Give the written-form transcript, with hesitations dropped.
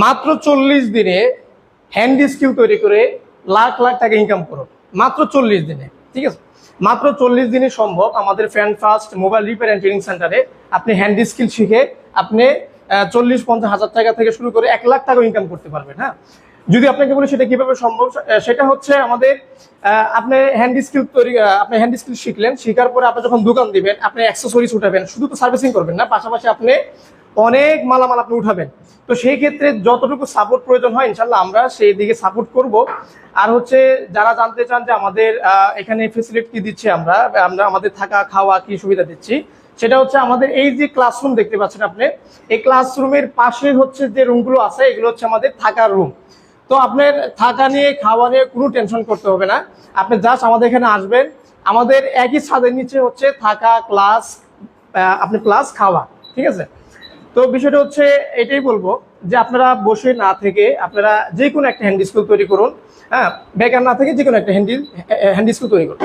মাত্র 40 দিনে hand skill তৈরি করে লাখ লাখ টাকা ইনকাম করুন। মাত্র 40 দিনে, ঠিক আছে? মাত্র 40 দিনে সম্ভব। আমাদের fan fast mobile repair and training সেন্টারে আপনি হ্যান্ড স্কিল শিখে আপনি 40-50 হাজার টাকা থেকে শুরু করে 1 লাখ টাকা ইনকাম করতে পারবেন। হ্যাঁ, যদি আপনাকে বলি সেটা কিভাবে সম্ভব, সেটা হচ্ছে আমাদের আপনি হ্যান্ড স্কিল তৈরি, আপনি হ্যান্ড স্কিল শিখলেন, শেখার পরে আপনি যখন দোকান দিবেন, আপনি অ্যাক্সেসরিজ উঠাবেন, শুধু তো সার্ভিসিং করবেন না, পাশাপাশি আপনি অনেক মালামাল আপনি উঠাবেন। তো সেই ক্ষেত্রে যতটুকু সাপোর্ট প্রয়োজন হয় ইনশাল্লাহ আমরা সেই দিকে সাপোর্ট করব। আর হচ্ছে যারা জানতে চান যে আমাদের এখানে ফেসিলিটি কি দিচ্ছি, আমরা আমাদের থাকা খাওয়া কি সুবিধা দিচ্ছি, সেটা হচ্ছে আমাদের এই যে ক্লাসরুম দেখতে পাচ্ছেন আপনি, এই ক্লাসরুমের পাশে হচ্ছে যে রুমগুলো আছে এগুলো হচ্ছে আমাদের থাকার রুম। তো আপনার থাকা নিয়ে খাওয়া নিয়ে কোনো টেনশন করতে হবে না। আপনি জাস্ট আমাদের এখানে আসবেন, আমাদের একই ছাদের নিচে হচ্ছে থাকা ক্লাস, আপনি প্লাস খাওয়া, ঠিক আছে? তো বিষয়টা হচ্ছে এটাই বলবো যে আপনারা বসে না থেকে আপনারা যে কোনো একটা হ্যান্ড স্কিল তৈরি করুন। হ্যাঁ, বেকার না থেকে যে কোনো একটা হ্যান্ড স্কিল তৈরি করুন।